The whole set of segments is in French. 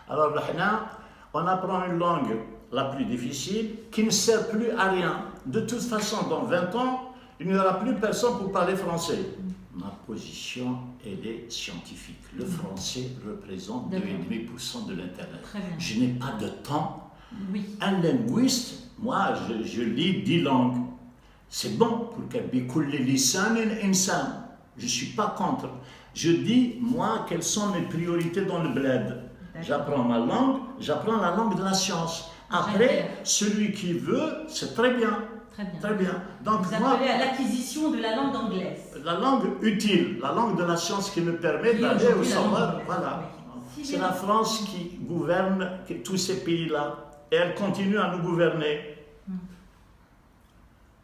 Alors là, on apprend une langue la plus difficile qui ne sert plus à rien. De toute façon, dans 20 ans, il n'y aura plus personne pour parler français. Ma position, elle est scientifique. Le français représente 2,5% de l'Internet. Je n'ai pas de temps. Oui. Un linguiste, moi, je lis 10 langues. C'est bon pour insan. Je ne suis pas contre. Je dis, moi, quelles sont mes priorités dans le bled. J'apprends ma langue, j'apprends la langue de la science. Après, celui qui veut, c'est très bien. Très bien. Très bien. Donc, vous appelez à l'acquisition de la langue anglaise. La langue utile, la langue de la science qui me permet d'aller au savoir. Voilà. Oui. C'est la France qui gouverne tous ces pays-là. Et elle continue à nous gouverner.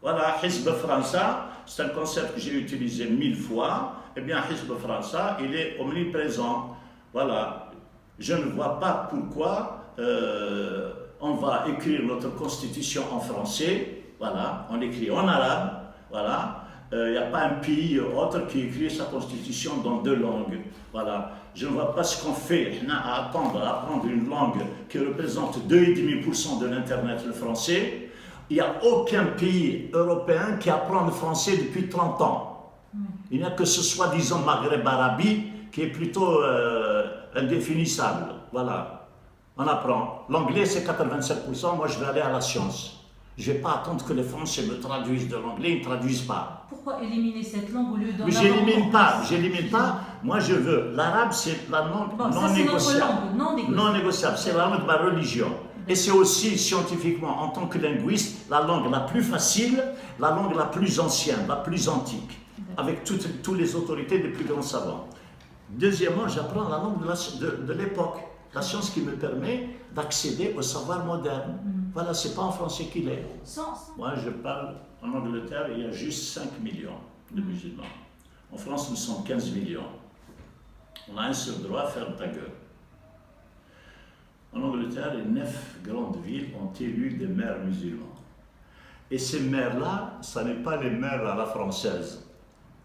Voilà, Hizb França, c'est un concept que j'ai utilisé 1000 fois. Eh bien, Hizb França, il est omniprésent. Voilà. Je ne vois pas pourquoi on va écrire notre constitution en français. Voilà, on écrit en arabe. Voilà. Il n'y a pas un pays autre qui écrit sa constitution dans 2 langues. Voilà. Je ne vois pas ce qu'on fait à attendre à apprendre une langue qui représente 2,5% de l'Internet, le français. Il n'y a aucun pays européen qui apprend le français depuis 30 ans. Il n'y a que ce soi-disant Maghreb Arabie qui est plutôt indéfinissable. Voilà. On apprend. L'anglais, c'est 87%. Moi, je vais aller à la science. Je ne vais pas attendre que les Français me traduisent de l'anglais, ils ne traduisent pas. Pourquoi éliminer cette langue au lieu d'en avoir? J'élimine pas. Moi, je veux. L'arabe, c'est la langue non négociable. Non négociable. C'est la langue de ma religion. Et c'est aussi, scientifiquement, en tant que linguiste, la langue la plus facile, la langue la plus ancienne, la plus antique, avec toutes les autorités des plus grands savants. Deuxièmement, j'apprends la langue de l'époque, la science qui me permet d'accéder au savoir moderne. Voilà, c'est pas en français qu'il est. Moi, je parle en Angleterre, il y a juste 5 millions de musulmans. En France, nous sommes 15 millions. On a un seul droit, ferme ta gueule. En Angleterre, les 9 grandes villes ont élu des maires musulmans. Et ces maires-là, ce n'est pas les maires à la française,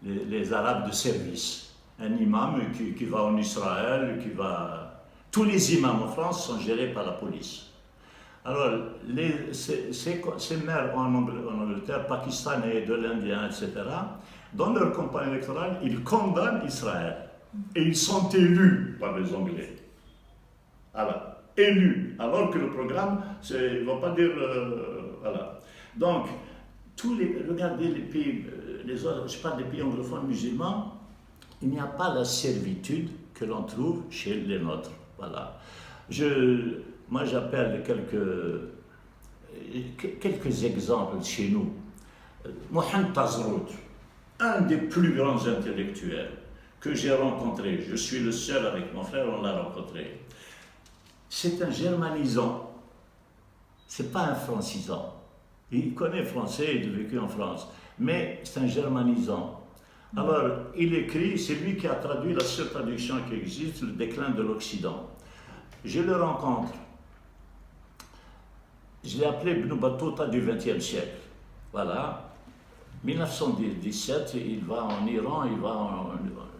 les Arabes de service. Un imam qui va en Israël, tous les imams en France sont gérés par la police. Alors, ces maires en Angleterre, pakistanais, de l'Indien, etc., dans leur campagne électorale, ils condamnent Israël. Et ils sont élus par les Anglais. Alors, élus, alors que le programme, il ne va pas dire... voilà. Donc, regardez les pays, les autres, je parle des pays anglophones musulmans, il n'y a pas la servitude que l'on trouve chez les nôtres. Voilà. Moi, j'appelle quelques exemples chez nous. Mohamed Tazrout, un des plus grands intellectuels que j'ai rencontré, je suis le seul avec mon frère, on l'a rencontré. C'est un germanisant, c'est pas un francisant. Il connaît français, il a vécu en France, mais c'est un germanisant. Alors, il écrit, c'est lui qui a traduit la seule traduction qui existe, le déclin de l'Occident. Je le rencontre. Je l'ai appelé Ibn Battuta du XXe siècle. Voilà. 1917, il va en Iran, il va en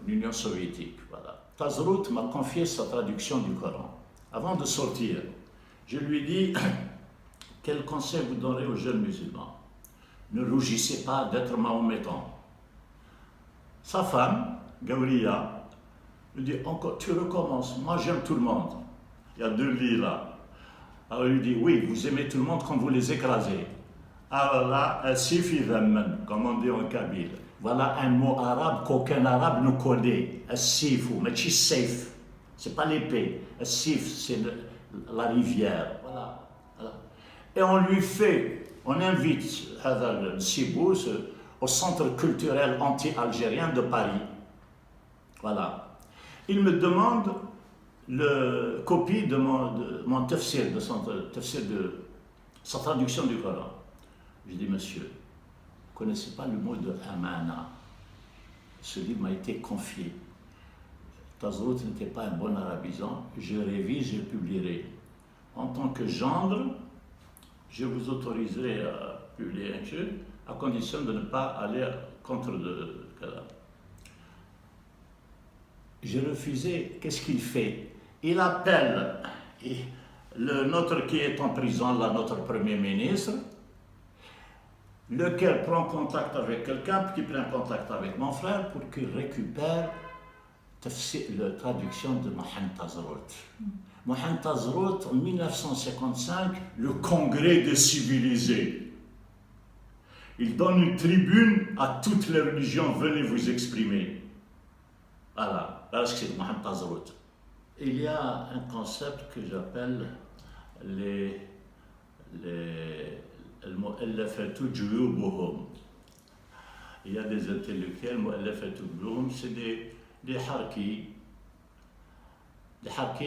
Union soviétique. Voilà. Tazrout m'a confié sa traduction du Coran. Avant de sortir, je lui dis quel conseil vous donnerez aux jeunes musulmans? Ne rougissez pas d'être mahométan. Sa femme, Gawriya, lui dit encore, tu recommences, moi j'aime tout le monde. Il y a 2 lits là. Alors il lui dit, oui, vous aimez tout le monde quand vous les écrasez. Alors là, comme on dit en kabyle. Voilà un mot arabe qu'aucun arabe ne connaît. As-sifu, mais safe. C'est pas l'épée. As-sif, c'est la rivière. Voilà. Et on invite Hadar Sibou au centre culturel anti-algérien de Paris. Voilà. Il me demande la copie de mon tafsir, de sa traduction du Coran. Je dis, monsieur, vous ne connaissez pas le mot de amana. Ce livre m'a été confié. Tazrout n'était pas un bon arabisant. Je révise, je publierai. En tant que gendre, je vous autoriserai à publier un jeu, à condition de ne pas aller contre le cadavre. J'ai refusé. Qu'est-ce qu'il fait? Il appelle notre qui est en prison, là, notre Premier ministre, lequel prend contact avec quelqu'un, qui prend contact avec mon frère pour qu'il récupère la traduction de Mohamed Tazrout. Mohamed Tazrout, en 1955, le Congrès des civilisés. Il donne une tribune à toutes les religions, venez vous exprimer. Voilà, c'est Mohamed Tazrout. Il y a un concept que j'appelle les المؤلفات جيوبهم. Il y a des intellectuels, c'est des harkis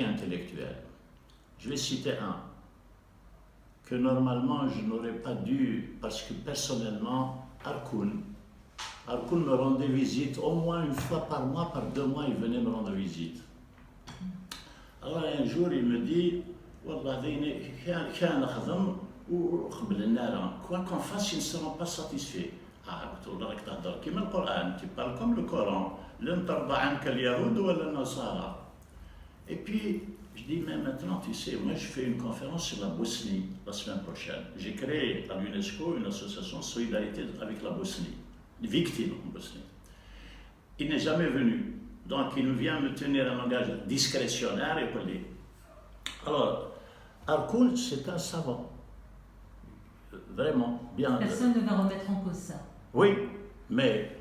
intellectuels. Je vais citer un que normalement je n'aurais pas dû, parce que personnellement, Arkoun me rendait visite au moins une fois par mois, par 2 mois, il venait me rendre visite. Alors un jour il me dit, Wallah, quoi qu'on fasse, ils ne seront pas satisfaits. Tu parles comme le Coran. Et puis, je dis, mais maintenant, tu sais, moi je fais une conférence sur la Bosnie la semaine prochaine. J'ai créé à l'UNESCO une association de solidarité avec la Bosnie, les victimes en Bosnie. Il n'est jamais venu. Donc, il vient me tenir un langage discrétionnaire et poli. Alors, Arkoun, c'est un savant. Vraiment bien. Personne ne va remettre en cause ça. Oui, mais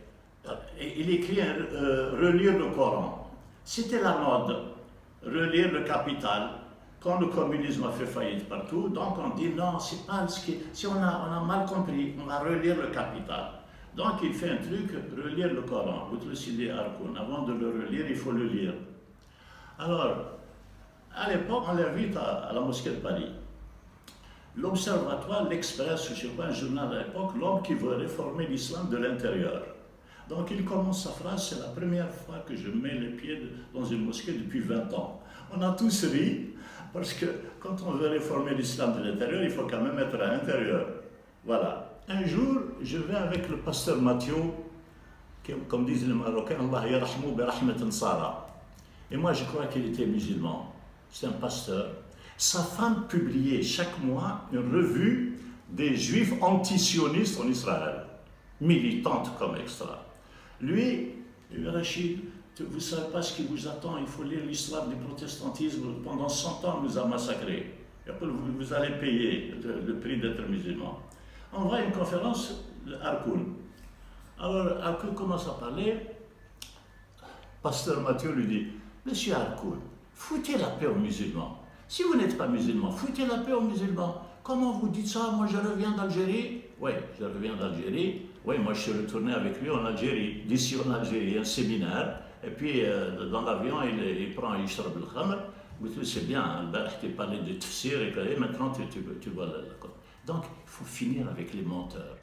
il écrit relire le Coran. C'était la mode, relire le Capital. Quand le communisme a fait faillite partout, donc on dit non, c'est pas ce qui. Si on a mal compris, on va relire le Capital. Donc il fait un truc, relire le Coran. Vous le citez Arkoun. Avant de le relire, il faut le lire. Alors, à l'époque, on l'invite à la mosquée de Paris. L'Observatoire, l'Express, je ne sais pas, un journal à l'époque, l'homme qui veut réformer l'islam de l'intérieur. Donc il commence sa phrase, c'est la première fois que je mets les pieds dans une mosquée depuis 20 ans. On a tous ri, parce que quand on veut réformer l'islam de l'intérieur, il faut quand même être à l'intérieur. Voilà. Un jour, je vais avec le pasteur Mathieu, comme disent les Marocains, Allah yarhamou bi rahmatin sara. Et moi, je crois qu'il était musulman. C'est un pasteur. Sa femme publiait chaque mois une revue des juifs antisionistes en Israël, militante comme extra. Lui, Rachid, vous ne savez pas ce qui vous attend, il faut lire l'histoire du protestantisme, pendant 100 ans, on nous a massacrés. Et après, vous allez payer le prix d'être musulman. On voit une conférence de Arkoun. Alors, Arkoun commence à parler. Pasteur Mathieu lui dit, Monsieur Arkoun, foutez la paix aux musulmans. Si vous n'êtes pas musulman, foutez la paix aux musulmans. Comment vous dites ça? Moi, je reviens d'Algérie. Oui, je reviens d'Algérie. Oui, moi, je suis retourné avec lui en Algérie. D'ici en Algérie, il y a un séminaire. Et puis, dans l'avion, il prend Yishrab al-Khamr. C'est bien, tu parlais de tafsir et maintenant, tu vois là. Donc, il faut finir avec les menteurs.